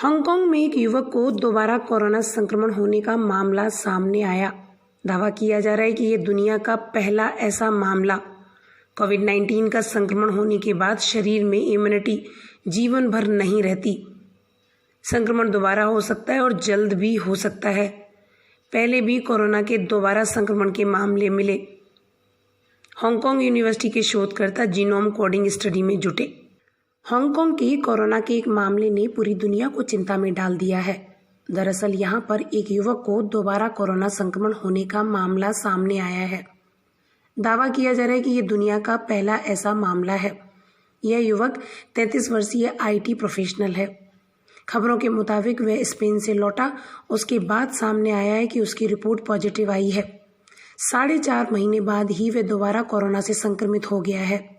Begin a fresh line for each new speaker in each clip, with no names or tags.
Hong Kong में एक युवक को दोबारा कोरोना संक्रमण होने का मामला सामने आया। दावा किया जा रहा है कि यह दुनिया का पहला ऐसा मामला। कोविड-19 का संक्रमण होने के बाद शरीर में इम्यूनिटी जीवन भर नहीं रहती। संक्रमण दोबारा हो सकता है और जल्द भी हो सकता है। पहले भी कोरोना के दोबारा संक्रमण के मामले मिले। हांगकांग यूनिवर्सिटी के शोधकर्ता जीनोम कोडिंग स्टडी में जुटे। हांगकांग के कोरोना के एक मामले ने पूरी दुनिया को चिंता में डाल दिया है। दरअसल यहाँ पर एक युवक को दोबारा कोरोना संक्रमण होने का मामला सामने आया है। दावा किया जा रहा है कि ये दुनिया का पहला ऐसा मामला है। यह युवक 33 वर्षीय IT प्रोफेशनल है। खबरों के मुताबिक वह स्पेन से लौटा। उसके बाद सामने आया है कि उसकी रिपोर्ट पॉजिटिव आई है। 4.5 महीने बाद ही वह दोबारा कोरोना से संक्रमित हो गया है।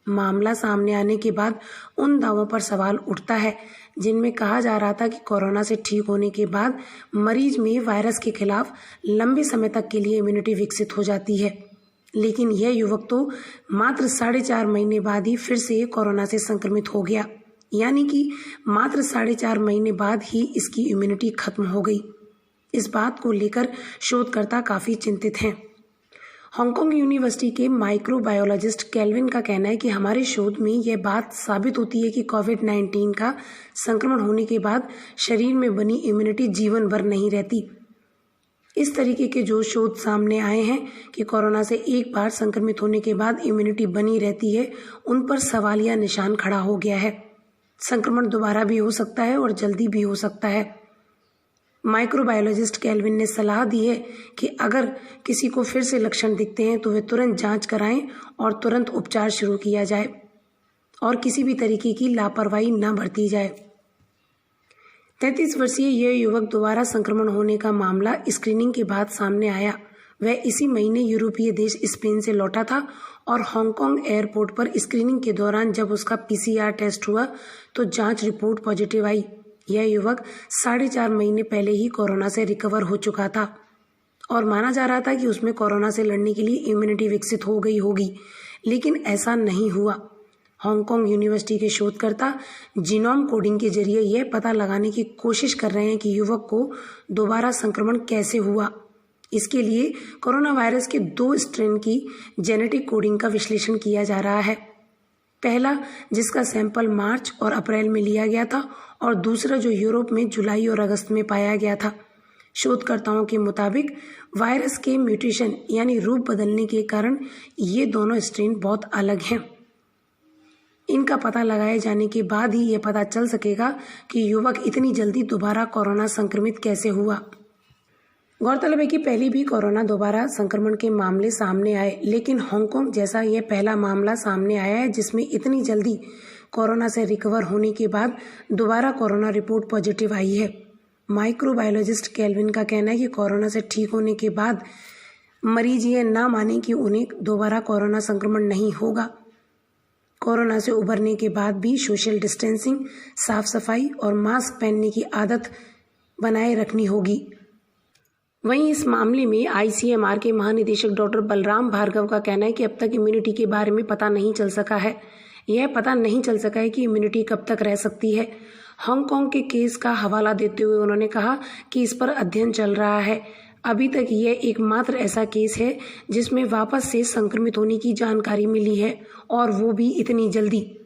मामला सामने आने के बाद उन दावों पर सवाल उठता है जिनमें कहा जा रहा था कि कोरोना से ठीक होने के बाद मरीज में वायरस के खिलाफ लंबे समय तक के लिए इम्यूनिटी विकसित हो जाती है। लेकिन यह युवक तो मात्र 4.5 महीने बाद ही फिर से कोरोना से संक्रमित हो गया, यानी कि मात्र 4.5 महीने बाद ही इसकी इम्यूनिटी खत्म हो गई। इस बात को लेकर शोधकर्ता काफी चिंतित हैं। हांगकांग यूनिवर्सिटी के माइक्रोबायोलॉजिस्ट केल्विन का कहना है कि हमारे शोध में यह बात साबित होती है कि कोविड-19 का संक्रमण होने के बाद शरीर में बनी इम्यूनिटी जीवन भर नहीं रहती। इस तरीके के जो शोध सामने आए हैं कि कोरोना से एक बार संक्रमित होने के बाद इम्यूनिटी बनी रहती है, उन पर सवालिया निशान खड़ा हो गया है। संक्रमण दोबारा भी हो सकता है और जल्दी भी हो सकता है। माइक्रोबायोलॉजिस्ट केल्विन ने सलाह दी है कि अगर किसी को फिर से लक्षण दिखते हैं तो वे तुरंत जांच कराएं और तुरंत उपचार शुरू किया जाए और किसी भी तरीके की लापरवाही न बरती जाए। 33 वर्षीय यह युवक दोबारा संक्रमण होने का मामला स्क्रीनिंग के बाद सामने आया। वह इसी महीने यूरोपीय देश स्पेन से लौटा था और हांगकांग एयरपोर्ट पर स्क्रीनिंग के दौरान जब उसका PCR टेस्ट हुआ तो जांच रिपोर्ट पॉजिटिव आई। यह युवक 4.5 महीने पहले ही कोरोना से रिकवर हो चुका था और माना जा रहा था कि उसमें कोरोना से लड़ने के लिए इम्यूनिटी विकसित हो गई होगी, लेकिन ऐसा नहीं हुआ। हांगकांग यूनिवर्सिटी के शोधकर्ता जीनोम कोडिंग के जरिए यह पता लगाने की कोशिश कर रहे हैं कि युवक को दोबारा संक्रमण कैसे हुआ। इसके लिए कोरोना वायरस के 2 स्ट्रेन की जेनेटिक कोडिंग का विश्लेषण किया जा रहा है। पहला जिसका सैंपल मार्च और अप्रैल में लिया गया था और दूसरा जो यूरोप में जुलाई और अगस्त में पाया गया था। शोधकर्ताओं के मुताबिक वायरस के म्यूटेशन यानी रूप बदलने के कारण ये दोनों स्ट्रेन बहुत अलग हैं। इनका पता लगाए जाने के बाद ही यह पता चल सकेगा कि युवक इतनी जल्दी दोबारा कोरोना संक्रमित कैसे हुआ। गौरतलब है कि पहले भी कोरोना दोबारा संक्रमण के मामले सामने आए, लेकिन हांगकांग जैसा यह पहला मामला सामने आया है जिसमें इतनी जल्दी कोरोना से रिकवर होने के बाद दोबारा कोरोना रिपोर्ट पॉजिटिव आई है। माइक्रोबायोलॉजिस्ट केल्विन का कहना है कि कोरोना से ठीक होने के बाद मरीज ये ना माने कि उन्हें दोबारा कोरोना संक्रमण नहीं होगा। कोरोना से उबरने के बाद भी सोशल डिस्टेंसिंग, साफ सफाई और मास्क पहनने की आदत बनाए रखनी होगी। वहीं इस मामले में ICMR के महानिदेशक डॉक्टर बलराम भार्गव का कहना है कि अब तक इम्यूनिटी के बारे में पता नहीं चल सका है। यह पता नहीं चल सका है कि इम्यूनिटी कब तक रह सकती है। हांगकांग के केस का हवाला देते हुए उन्होंने कहा कि इस पर अध्ययन चल रहा है। अभी तक यह एकमात्र ऐसा केस है जिसमें वापस से संक्रमित होने की जानकारी मिली है और वो भी इतनी जल्दी।